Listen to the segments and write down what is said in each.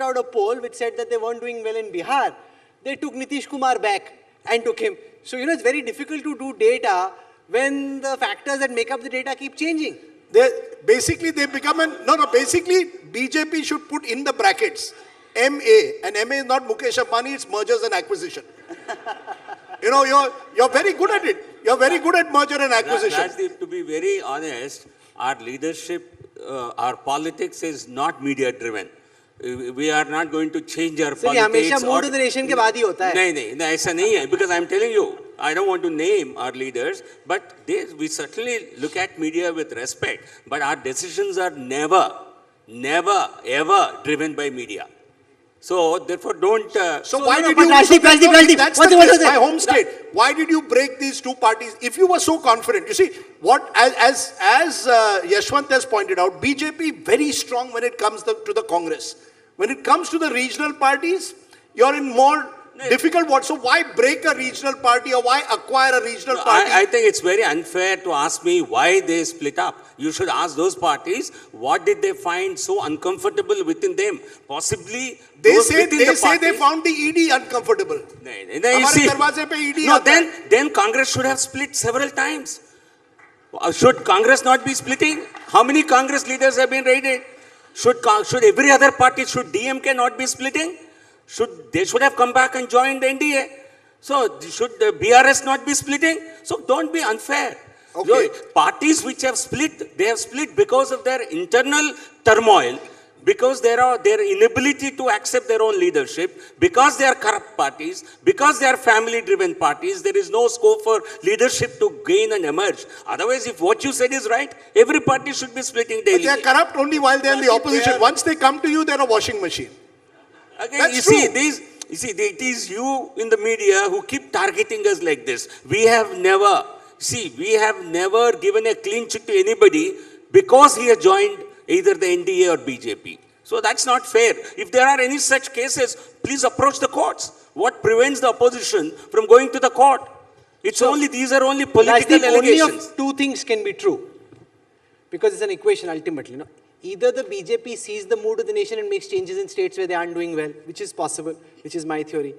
out a poll which said that they weren't doing well in Bihar, they took Nitish Kumar back and took him. So, it's very difficult to do data when the factors that make up the data keep changing. Basically, BJP should put in the brackets MA, and MA is not Mukesh Ambani, it's mergers and acquisition. You're very good at it. You're very good at merger and acquisition. Rajdeep, to be very honest, our leadership, our politics is not media driven. We are not going to change our politics. हमेशा mood of the nation के बाद ही होता है. नहीं, ऐसा नहीं है. Because I'm telling you, I don't want to name our leaders, but we certainly look at media with respect. But our decisions are never, ever driven by media. So therefore, don't. So why did you? That's my home state. Why did you break these two parties? If you were so confident, you see what as Yashwant has pointed out, BJP very strong when it comes to the Congress. When it comes to the regional parties, you're in more difficult what? So why break a regional party or why acquire a regional party? I think it's very unfair to ask me why they split up. You should ask those parties what did they find so uncomfortable within them. Possibly they say they found the ED uncomfortable. No, then Congress should have split several times. Should Congress not be splitting? How many Congress leaders have been raided? Should every other party, should DMK not be splitting? They should have come back and joined the NDA. So should the BRS not be splitting? So don't be unfair. Okay. Parties which have split, they have split because of their internal turmoil, because their inability to accept their own leadership, because they are corrupt parties, because they are family-driven parties. There is no scope for leadership to gain and emerge. Otherwise, if what you said is right, every party should be splitting daily. But they are corrupt only while they are in the opposition. Once they come to you, they are a washing machine. Again, That's you true. see, it is you in the media who keep targeting us like this. We have never given a clean check to anybody because he has joined either the NDA or BJP. So that's not fair. If there are any such cases, please approach the courts. What prevents the opposition from going to the court? These are only political allegations. Only of two things can be true. Because it's an equation ultimately. Either the BJP sees the mood of the nation and makes changes in states where they aren't doing well, which is possible, which is my theory.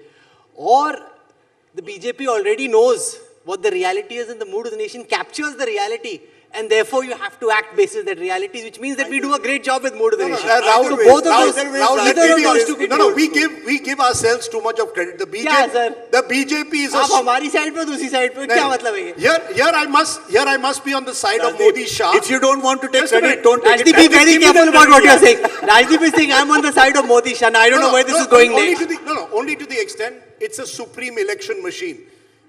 Or the BJP already knows what the reality is and the mood of the nation captures the reality. And therefore you have to act basis that reality, which means that we do a great job with mood of the nation. We give ourselves too much of credit. The BJP is a... हमारी side पे दूसरी side पे क्या मतलब है? Here I must be on the side of Modi Shah. If you don't want to take credit, don't take it. Rajdeep, be very careful about what you are saying. Rajdeep is saying I'm on the side of Modi Shah. I don't know where this is going next. Only to the extent it's a supreme election machine.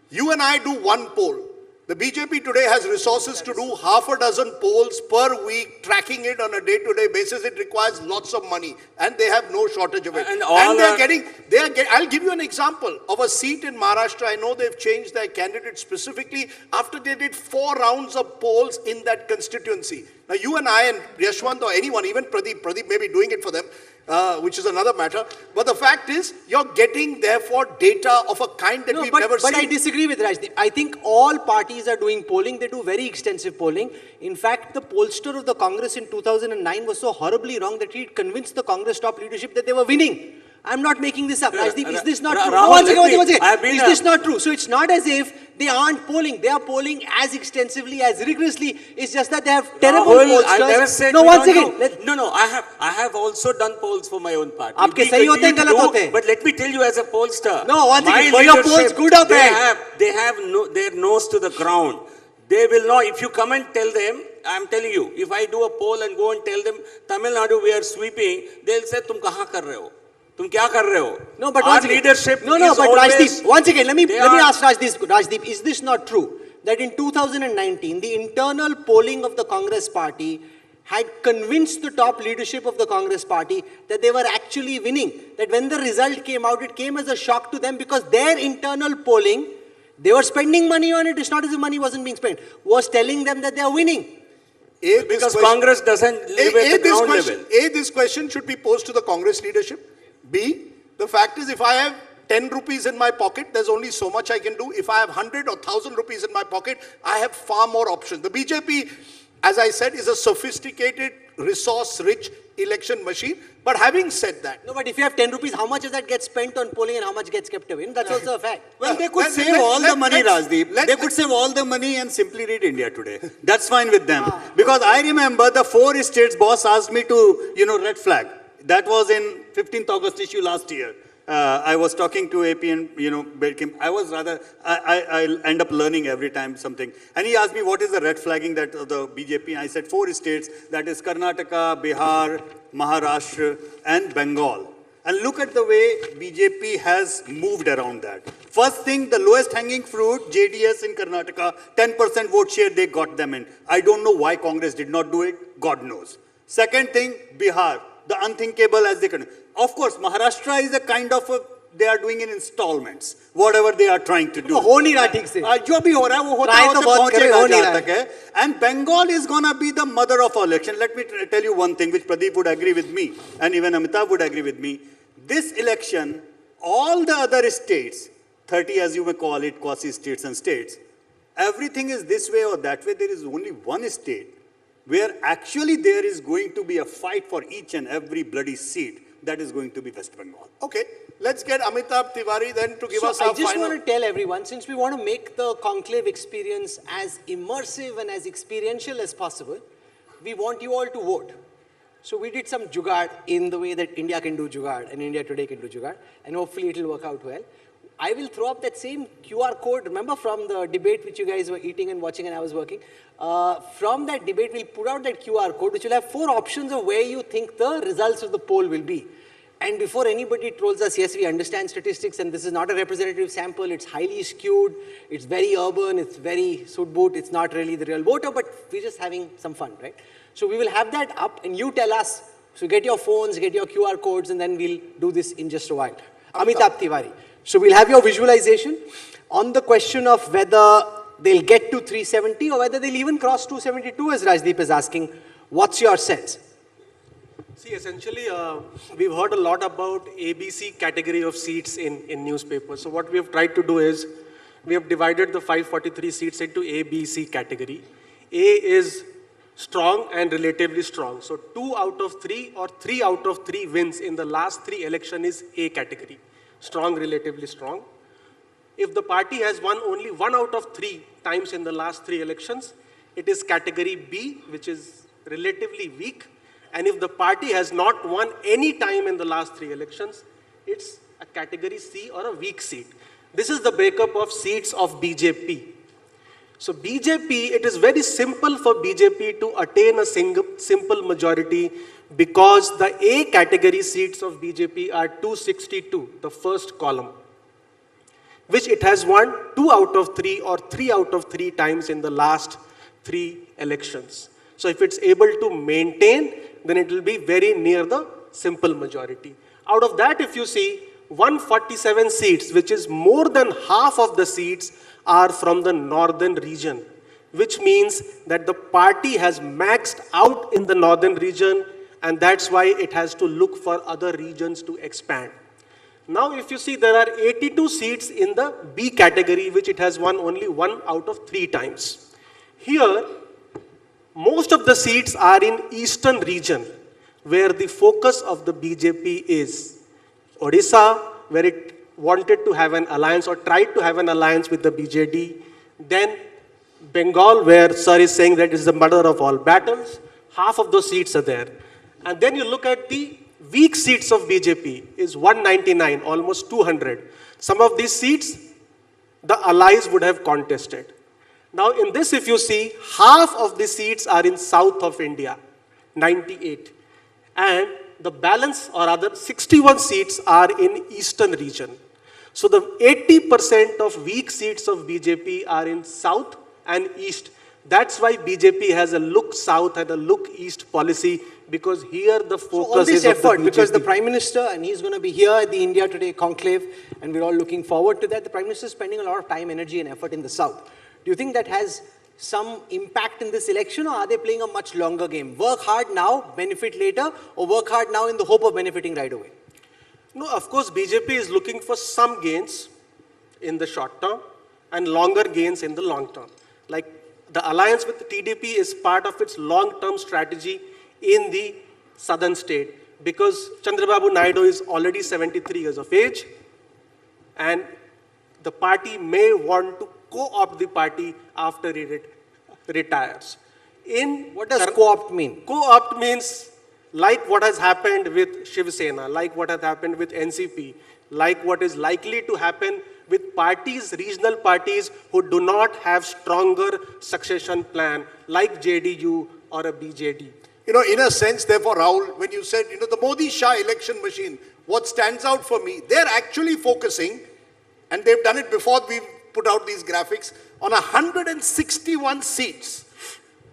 You and I do one poll. The BJP today has resources to do half a dozen polls per week, tracking it on a day-to-day basis. It requires lots of money, and they have no shortage of it. I'll give you an example of a seat in Maharashtra. I know they've changed their candidate specifically after they did 4 rounds of polls in that constituency. Now, you and I and Yashwant or anyone, even Pradeep may be doing it for them, which is another matter. But the fact is, you're getting, therefore, data of a kind that we've never seen. But I disagree with Rajdeep. I think all parties are doing polling. They do very extensive polling. In fact, the pollster of the Congress in 2009 was so horribly wrong that he convinced the Congress top leadership that they were winning. I'm not making this up. Rajdeep, is this not true? One second. Is this not true? So it's not as if they aren't polling. They are polling as extensively, as rigorously. It's just that they have terrible pollsters. I never said No, I have also done polls for my own party. आपके सही होते हैं, गलत होते हैं. But let me tell you as a pollster. No, one second. Were your polls good or bad? They have their nose to the ground. They will know. If you come and tell them, I'm telling you, if I do a poll and go and tell them, Tamil Nadu, we are sweeping, they'll say, तुम कहाँ कर रहे हो? तुम क्या कर रहे हो? No, but our leadership but Rajdeep, once again, let me ask Rajdeep, is this not true? That in 2019, the internal polling of the Congress party had convinced the top leadership of the Congress party that they were actually winning. That when the result came out, it came as a shock to them because their internal polling, they were spending money on it. It's not as if money wasn't being spent. Was telling them that they are winning. Because Congress doesn't live at the ground level. This question should be posed to the Congress leadership. B, the fact is if I have 10 rupees in my pocket, there's only so much I can do. If I have 100 or 1,000 rupees in my pocket, I have far more options. The BJP, as I said, is a sophisticated, resource-rich, election machine. But having said that, No, but if you have 10 rupees, how much of that gets spent on polling and how much gets kept away? That's also a fact. Well, they could Let- save let- all the let- money, let's- Rajdeep. let- They could save all the money and simply read India Today. That's fine with them. Because I remember the 4 states boss asked me to, red flag. That was in 15th August issue last year. I was talking to AP and, I was rather, I end up learning every time something. And he asked me, what is the red flagging that the BJP? I said 4 states, that is Karnataka, Bihar, Maharashtra, and Bengal. And look at the way BJP has moved around that. First thing, the lowest hanging fruit, JDS in Karnataka, 10% vote share, they got them in. I don't know why Congress did not do it, God knows. Second thing, Bihar, the unthinkable as they can. Of course, Maharashtra is a kind of they are doing in installments, whatever they are trying to do. हो नहीं रहा ठीक से. जो भी हो रहा है वो होता Try होता तो बहुत पहुंचेगा करे, हो नहीं जहाँ रहा तक है. And Bengal is going to be the mother of our election. Let me tell you one thing which Pradeep would agree with me and even Amitabh would agree with me. This election, all the other states, 30 as you may call it, quasi states and states, everything is this way or that way. There is only one state where actually there is going to be a fight for each and every bloody seat. That is going to be West Bengal. okay, let's get Amitabh Tiwari then to give us So our I just final. want to tell everyone, since we want to make the conclave experience as immersive and as experiential as possible, we want you all to vote. So we did some jugaad in the way that India can do jugaad and India Today can do jugaad, and hopefully it will work out well. I will throw up that same QR code, remember from the debate which you guys were eating and watching and I was working. From that debate, we'll put out that QR code which will have 4 options of where you think the results of the poll will be. And before anybody trolls us, yes, we understand statistics and this is not a representative sample, it's highly skewed, it's very urban, it's very suit boot, it's not really the real voter, but we're just having some fun, right? So we will have that up and you tell us, so get your phones, get your QR codes and then we'll do this in just a while. Amitabh Tiwari. So we'll have your visualization on the question of whether they'll get to 370 or whether they'll even cross 272 as Rajdeep is asking. What's your sense? See, essentially, we've heard a lot about ABC category of seats in newspapers. So what we have tried to do is, we have divided the 543 seats into ABC category. A is strong and relatively strong. So 2 out of 3 or 3 out of 3 wins in the last 3 election is A category. Strong, relatively strong. If the party has won only 1 out of 3 times in the last 3 elections, it is category B, which is relatively weak. And if the party has not won any time in the last 3 elections, it's a category C or a weak seat. This is the breakup of seats of BJP. So BJP, it is very simple for BJP to attain a simple majority because the A category seats of BJP are 262, the first column, which it has won 2 out of 3 or 3 out of 3 times in the last 3 elections. So if it's able to maintain, then it will be very near the simple majority. Out of that, if you see, 147 seats, which is more than half of the seats, are from the northern region, which means that the party has maxed out in the northern region, and that's why it has to look for other regions to expand. Now, if you see, there are 82 seats in the B category, which it has won only 1 out of 3 times. Here, most of the seats are in eastern region, where the focus of the BJP is. Odisha, where it wanted to have an alliance or tried to have an alliance with the BJD. Then Bengal, where Sir is saying that it is the mother of all battles. Half of those seats are there. And then you look at the weak seats of BJP is 199, almost 200. Some of these seats, the allies would have contested. Now in this, if you see, half of the seats are in south of India, 98. And the balance, or other 61 seats are in eastern region. So the 80% of weak seats of BJP are in south and east. That's why BJP has a look south and a look east policy, because here the focus So all this is of the effort, because the BJP. Prime Minister, and he's going to be here at the India Today Conclave, and we're all looking forward to that. The Prime Minister is spending a lot of time, energy and effort in the south. Do you think that has some impact in this election, or are they playing a much longer game? Work hard now, benefit later, or work hard now in the hope of benefiting right away? No, of course, BJP is looking for some gains in the short term and longer gains in the long term. Like the alliance with the TDP is part of its long-term strategy in the southern state, because Chandrababu Naidu is already 73 years of age, and the party may want to co-opt the party after he retires. What does co-opt mean? Co-opt means like what has happened with Shiv Sena, like what has happened with NCP, like what is likely to happen with parties, regional parties who do not have stronger succession plan, like JDU or a BJD. You know, in a sense, therefore, Rahul, when you said, you know, the Modi-Shah election machine, what stands out for me, they're actually focusing, and they've done it before we put out these graphics, on 161 seats,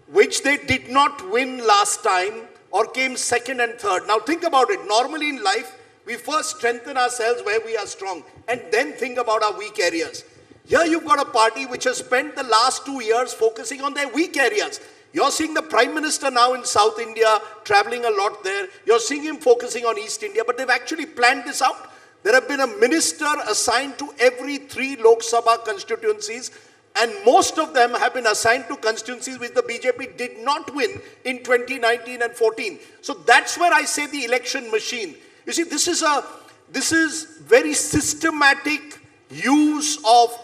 which they did not win last time or came second and third. Now think about it. Normally in life, we first strengthen ourselves where we are strong and then think about our weak areas. Here you've got a party which has spent the last 2 years focusing on their weak areas. You're seeing the Prime Minister now in South India, traveling a lot there. You're seeing him focusing on East India, but they've actually planned this out. There have been a minister assigned to every 3 Lok Sabha constituencies, and most of them have been assigned to constituencies which the BJP did not win in 2019 and 14. So that's where I say the election machine. You see, this is very systematic use of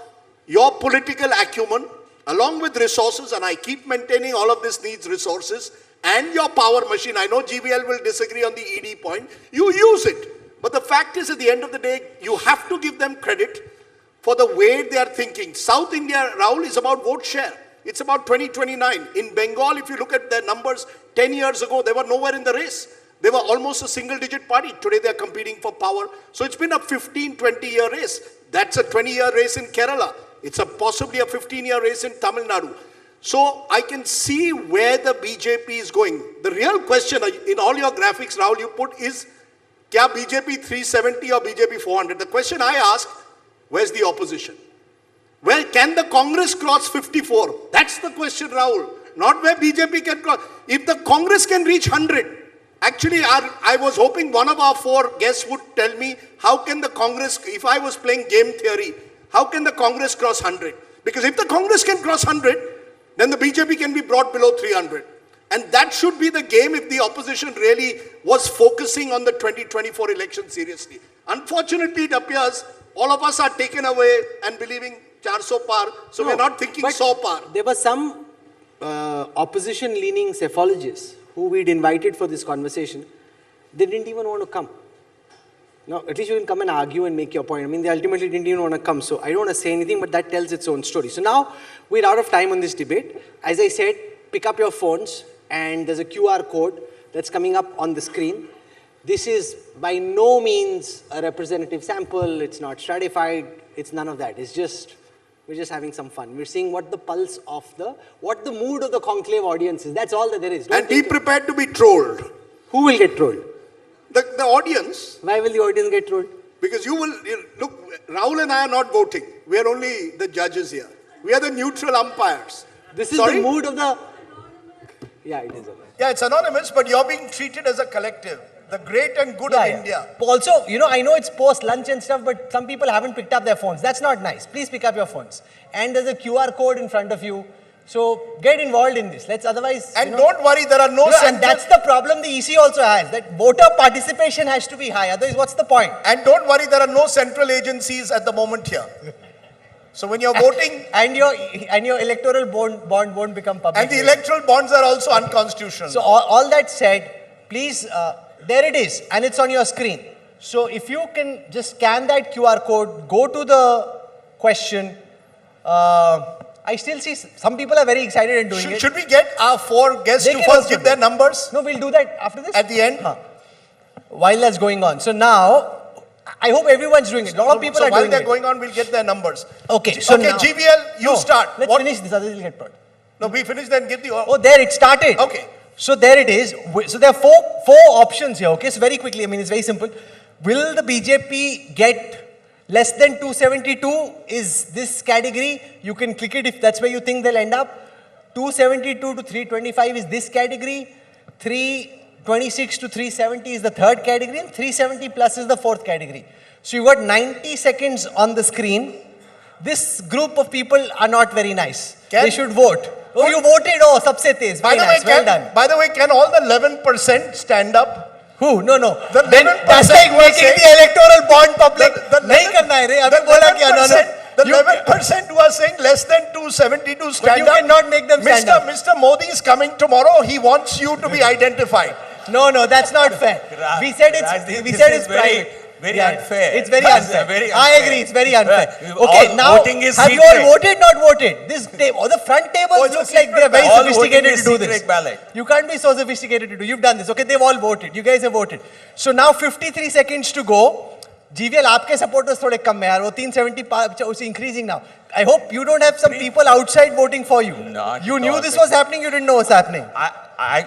your political acumen along with resources, and I keep maintaining all of this needs resources, and your power machine. I know G.V.L. will disagree on the ED point. You use it. But the fact is, at the end of the day, you have to give them credit for the way they are thinking. South India, Rahul, is about vote share. It's about 2029. In Bengal, if you look at their numbers, 10 years ago, they were nowhere in the race. They were almost a single-digit party. Today, they are competing for power. So it's been a 15, 20-year race. That's a 20-year race in Kerala. It's possibly a 15-year race in Tamil Nadu. So I can see where the BJP is going. The real question in all your graphics, Rahul, you put is, kya BJP 370 or BJP 400? The question I ask, where's the opposition? Where can the Congress cross 54? That's the question, Rahul. Not where BJP can cross. If the Congress can reach 100, actually, I was hoping one of our 4 guests would tell me, how can the Congress, if I was playing game theory, how can the Congress cross 100? Because if the Congress can cross 100, then the BJP can be brought below 300. And that should be the game if the opposition really was focusing on the 2024 election seriously. Unfortunately, it appears all of us are taken away and believing 400 par, so we're not thinking 100 par. There were some opposition-leaning psephologists who we'd invited for this conversation. They didn't even want to come. No, at least you can come and argue and make your point. I mean, they ultimately didn't even want to come, so I don't want to say anything, but that tells its own story. So now, we're out of time on this debate. As I said, pick up your phones, and there's a QR code that's coming up on the screen. This is by no means a representative sample, it's not stratified, it's none of that. It's just, we're just having some fun. We're seeing what the pulse of what the mood of the conclave audience is. That's all that there is. And be prepared to be trolled. Who will get trolled? The audience. Why will the audience get trolled? Because look, Rahul and I are not voting. We are only the judges here. We are the neutral umpires. This is the mood of the... Yeah, it is. Yeah, it's anonymous, but you're being treated as a collective. The great and good of India. Also, you know, I know it's post-lunch and stuff, but some people haven't picked up their phones. That's not nice. Please pick up your phones. And there's a QR code in front of you. So get involved in this. Let's otherwise... And don't worry, there are no and that's the problem the EC also has, that voter participation has to be high. Otherwise, what's the point? And don't worry, there are no central agencies at the moment here. So when you're voting... And your electoral bond won't become public. And the electoral bonds are also unconstitutional. So all that said, please, there it is, and it's on your screen. So if you can just scan that QR code, go to the question. I still see some people are very excited in doing it. Should we get our 4 guests to first give their numbers? No, we'll do that after this. At the end? While that's going on. So now, I hope everyone's doing it. A lot of people are doing it. So while they're going on, we'll get their numbers. Okay, so now, GVL, you start. Let's finish this, otherwise we'll get brought. No, we finish then give the... Oh, there it started. Okay. So there it is. So there are four options here, okay? So very quickly, I mean, it's very simple. Will the BJP get less than 272? Is this category? You can click it if that's where you think they'll end up. 272 to 325 is this category. 326 to 370 is the third category. And 370 plus is the fourth category. So you've got 90 seconds on the screen. this group of people are not very nice. Can- They should vote. Oh, you voted. Oh, sabse tez. Very nice. Well done. By the way, can all the 11% stand up? Who? No, no. The Then 11% that's like who are making saying- the electoral bond public. The नहीं करना है रे. अभी The बोला क्या? No, no. 11%, the You- 11% who are saying less than 272 stand you up. cannot make them stand up. Mr. Modi is coming tomorrow. He wants you to be identified. No, no, that's not fair. We said it's Rajdeep, we this said is it's very- private. very Yeah, unfair. It's very That's unfair. very I unfair. agree. It's very unfair. All Okay, now voting is have you all secret. voted? Not voted. This all the front tables Oh, it's a looks like secret they're very ballot. All sophisticated voting to is do this. secret ballot. You can't be so sophisticated to do. You've done this. Okay, they've all voted. You guys have voted. So now 53 seconds to go. GVL, आपके supporters थोड़े कम है यार. वो 370 it's increasing now. I hope you don't have some people outside voting for you. Not You at knew all. this was happening. You didn't know what's happening.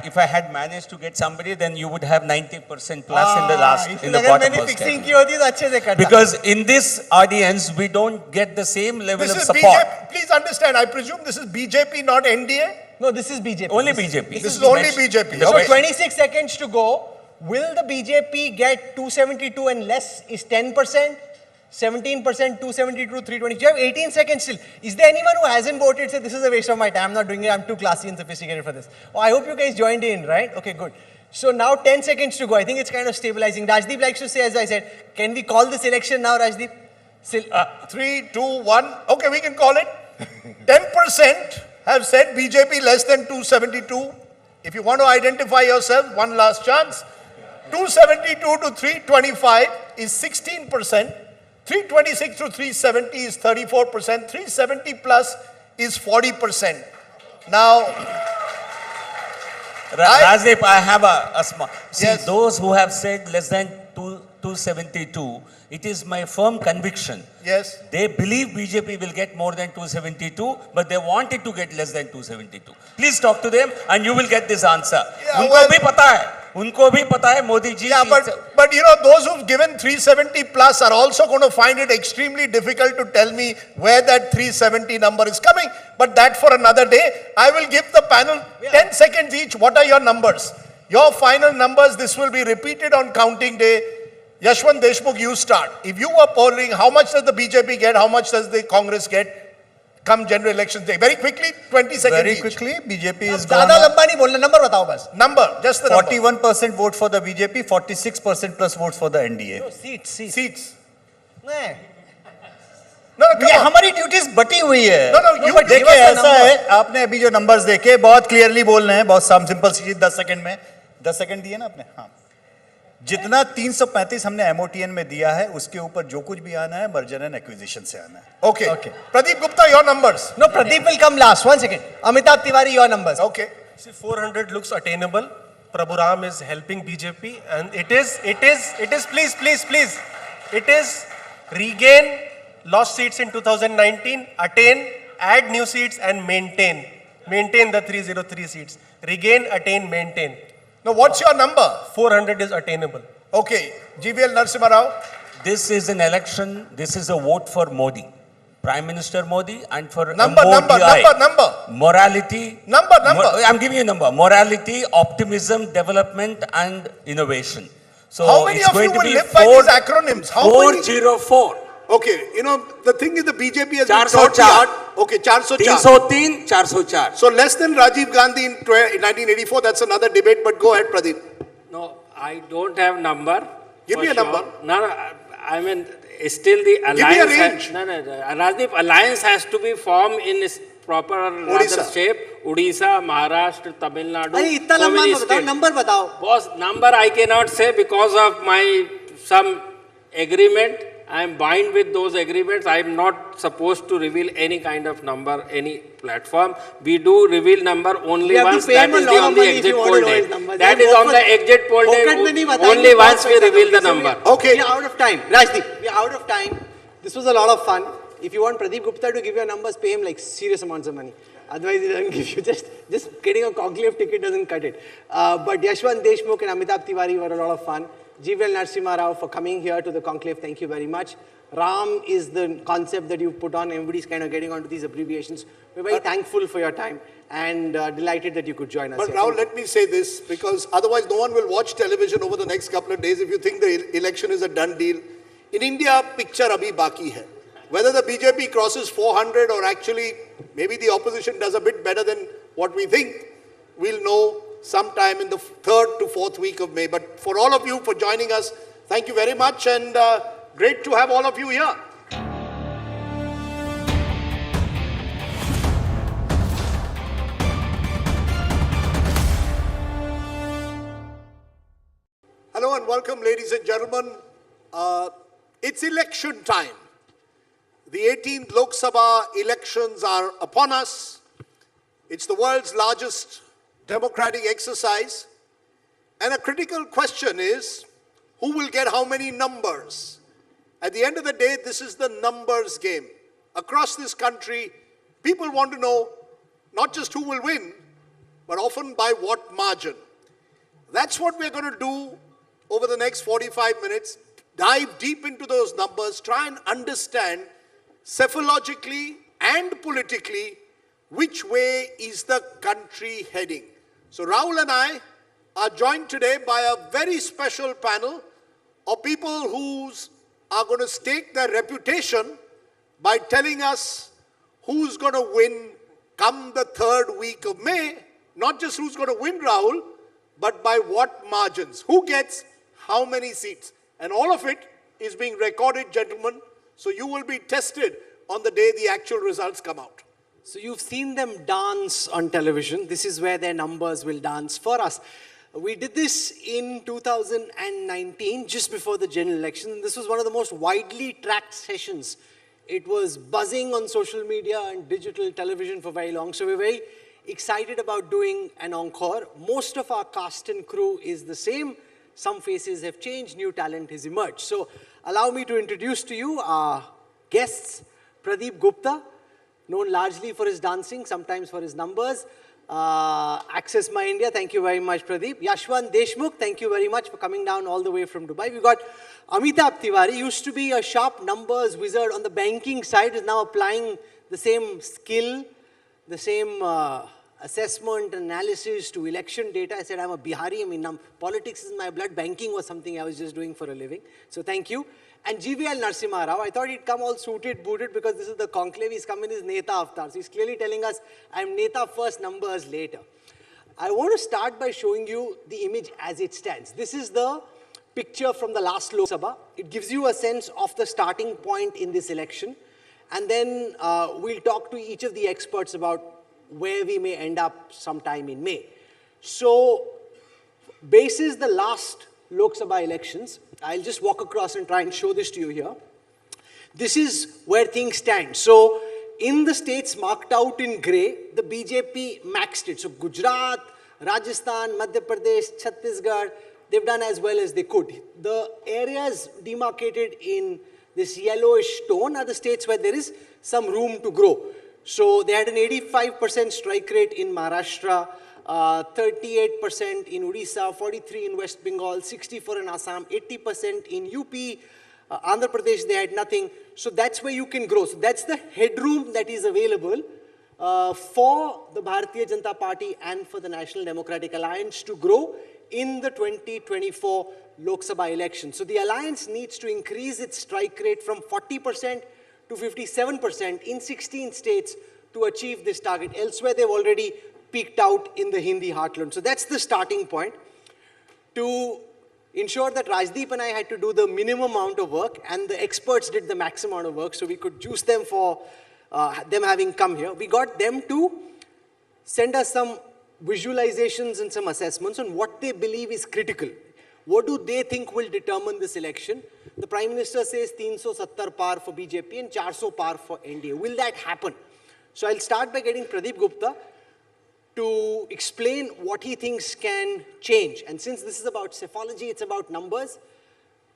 If I had managed to get somebody, then you would have 90% plus in the last, in the अगर bottom मैंने first fixing category. की होती तो अच्छे से करता. Because in this audience, we don't get the same level This of is support. BJP. Please understand, I presume this is BJP, not NDA. No, this is BJP. Only This- BJP. This is only BJP. The So Okay. 26 seconds to go. Will the BJP get 272 and less? Is 10%? 17%, 272, 320. You have 18 seconds still. Is there anyone who hasn't voted, say, this is a waste of my time, I'm not doing it, I'm too classy and sophisticated for this? Oh, I hope you guys joined in, right? Okay, good. So now 10 seconds to go. I think it's kind of stabilizing. Rajdeep likes to say, as I said, can we call this election now, Rajdeep? 3, 2, 1. Okay, we can call it. 10% have said BJP less than 272. If you want to identify yourself, one last chance. 272 to 325 is 16%. 326 to 370 is 34%. 370 plus is 40%. Now, Rajdeep, I have a small. See, Yes. those who have said less than 272, it is my firm conviction. yes. They believe BJP will get more than 272, but they want it to get less than 272. Please talk to them and you will get this answer. Yeah, उनको well- भी पता है, उनको भी पता है Modi ji. Yeah, but you know, those who've given 370 plus are also going to find it extremely difficult to tell me where that 370 number is coming. But that for another day. I will give the panel 10 seconds each. What are your numbers? Your final numbers, this will be repeated on counting day. Yashwant, Deshmukh, you start. If you were polling, how much does the BJP get? How much does the Congress get come general elections day? Very quickly, 20 seconds Very each. quickly, BJP is ज़्यादा gone. लंबा नहीं बोलना, number बताओ बस. Number, just the number. 41% vote for the BJP, 46% plus votes for the NDA. Seats. Seats. नहीं. No, no, ये come on. हमारी duties बटी हुई है. No, no, you but give देखिए us the ऐसा number. है, आपने अभी जो नंबर्स देखे बहुत क्लियरली बोल रहे हैं, बहुत सिंपल सी चीज. 10 सेकंड में 10 सेकंड दिए ना आपने. हाँ, जितना 335 हमने एमओटीएन में दिया है उसके ऊपर जो कुछ भी आना है मर्जर एंड एक्विजिशन से आना है. Okay. Okay. Pradeep Gupta, your numbers. No, Pradeep will come last. 1 second. Amitabh Tiwari, your numbers. Okay. See, 400 looks attainable. Prabhu Ram is helping BJP, and it is, please, it is regain lost seats in 2019, attain, add new seats, and maintain the 303 seats. Regain, attain, maintain. Now, what's your number? 400 is attainable. Okay. G.V.L. Narasimha Rao. This is an election, this is a vote for Modi. Prime Minister Modi and for Number. morality. Number. I'm giving you a number. Morality, optimism, development and innovation. So How many it's of you going to will be live by these acronyms? How many? 404. Okay, you know, the thing is the BJP has 404. been taught the art. Okay, 404. 303, 404. So less than Rajiv Gandhi in 1984, that's another debate, but go ahead, Pradeep. No, I don't have number. Give for me a sure. number. No, I mean, still the me a alliance. range. No, Rajdeep, alliance has to be formed in its proper Odisha. rather shape. Odisha, Maharashtra, Tamil Nadu. अरे इतना so लंबा many मत बताओ, states. number बताओ. Boss, number I cannot say because of my some agreement. I am bound with those agreements. I am not supposed to reveal any kind of number, any platform. We do reveal number only You have to once. pay That him a is lot the of on the money if exit you want poll to know day. his numbers. That They is on offer- the exit poll day. Pocket में नहीं बताएंगे, Only बहुत once we पैसा reveal the दोगे. number. Okay. We are out of time. Rajdeep, we are out of time. This was a lot of fun. If you want Pradeep Gupta to give your numbers, pay him like serious amounts of money. Otherwise, he doesn't give you. Just getting a conclave ticket doesn't cut it. But Yashwant, Deshmukh and Amitabh Tiwari were a lot of fun. G.V.L. Narasimha Rao for coming here to the conclave. Thank you very much. Ram is the concept that you've put on. Everybody's kind of getting onto these abbreviations. We're very thankful for your time and delighted that you could join us. But here. now let me say this, because otherwise no one will watch television over the next couple of days if you think the election is a done deal. In India, picture abhi baki hai. whether the BJP crosses 400 or actually maybe the opposition does a bit better than what we think, we'll know sometime in the 3rd to 4th week of May. But for all of you for joining us, thank you very much, and great to have all of you here. Hello and welcome, ladies and gentlemen. It's election time. The 18th Lok Sabha elections are upon us. It's the world's largest democratic exercise. And a critical question is, who will get how many numbers? At the end of the day, this is the numbers game. Across this country, people want to know not just who will win, but often by what margin. That's what we're going to do over the next 45 minutes. Dive deep into those numbers, try and understand psephologically and politically which way is the country heading. So Rahul and I are joined today by a very special panel of people who are going to stake their reputation by telling us who's going to win come the 3rd week of May. Not just who's going to win, Rahul, but by what margins. Who gets how many seats? And all of it is being recorded, gentlemen, so you will be tested on the day the actual results come out. So you've seen them dance on television. This is where their numbers will dance for us. We did this in 2019, just before the general election. This was one of the most widely tracked sessions. It was buzzing on social media and digital television for very long. So we're very excited about doing an encore. Most of our cast and crew is the same. Some faces have changed, new talent has emerged. So allow me to introduce to you our guests. Pradeep Gupta, known largely for his dancing, sometimes for his numbers. Access My India, thank you very much, Pradeep. Yashwant Deshmukh, thank you very much for coming down all the way from Dubai. We've got Amitabh Tiwari, used to be a sharp numbers wizard on the banking side, is now applying the same skill, the same assessment, analysis to election data. I said, I'm a Bihari, I mean, politics is my blood, banking was something I was just doing for a living. So thank you. And G.V.L. Narasimha Rao, I thought he'd come all suited, booted, because this is the conclave. He's come in his Neta avatar. So he's clearly telling us, I'm Neta first, numbers later. I want to start by showing you the image as it stands. This is the picture from the last Lok Sabha. It gives you a sense of the starting point in this election. And then we'll talk to each of the experts about where we may end up sometime in May. So, basis the last Lok Sabha elections, I'll just walk across and try and show this to you here. This is where things stand. So, in the states marked out in grey, the BJP maxed it. So, Gujarat, Rajasthan, Madhya Pradesh, Chhattisgarh, they've done as well as they could. The areas demarcated in this yellowish tone are the states where there is some room to grow. So, they had an 85% strike rate in Maharashtra, 38% in Odisha, 43% in West Bengal, 64% in Assam, 80% in UP, Andhra Pradesh, they had nothing. So that's where you can grow. So that's the headroom that is available for the Bharatiya Janata Party and for the National Democratic Alliance to grow in the 2024 Lok Sabha election. So the alliance needs to increase its strike rate from 40% to 57% in 16 states to achieve this target. Elsewhere, they've already peaked out in the Hindi heartland. So that's the starting point. To ensure that Rajdeep and I had to do the minimum amount of work and the experts did the maximum amount of work, so we could juice them for them having come here. We got them to send us some visualizations and some assessments on what they believe is critical. What do they think will determine this election? The Prime Minister says 370 par for BJP and 400 par for NDA. Will that happen? So I'll start by getting Pradeep Gupta to explain what he thinks can change. And since this is about psephology, it's about numbers,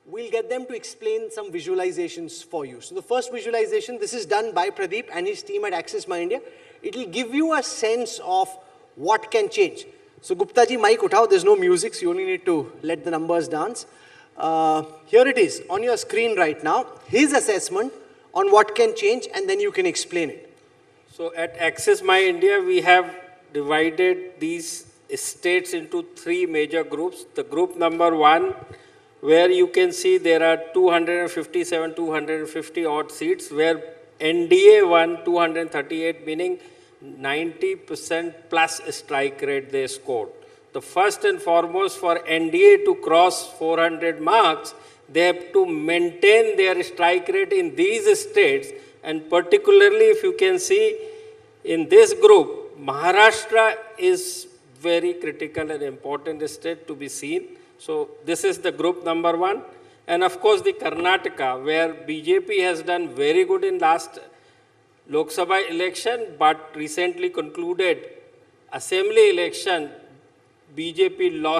we'll get them to explain some visualizations for you. So the first visualization, this is done by Pradeep and his team at Access My India. It will give you a sense of what can change. So Gupta ji, mic uthao, there's no music, so you only need to let the numbers dance. Here it is on your screen right now, his assessment on what can change, and then you can explain it. So at Access My India, we have divided these states into three major groups. The group number one where you can see there are 257, 250 odd seats, where NDA won 238, meaning 90% plus strike rate they scored. The first and foremost, for NDA to cross 400 marks, they have to maintain their strike rate in these states, and particularly if you can see in this group, Maharashtra is very critical and important state to be seen. So this is the group number one. And of course the Karnataka, where BJP has done very good in last Lok Sabha election, but recently concluded assembly election, BJP lost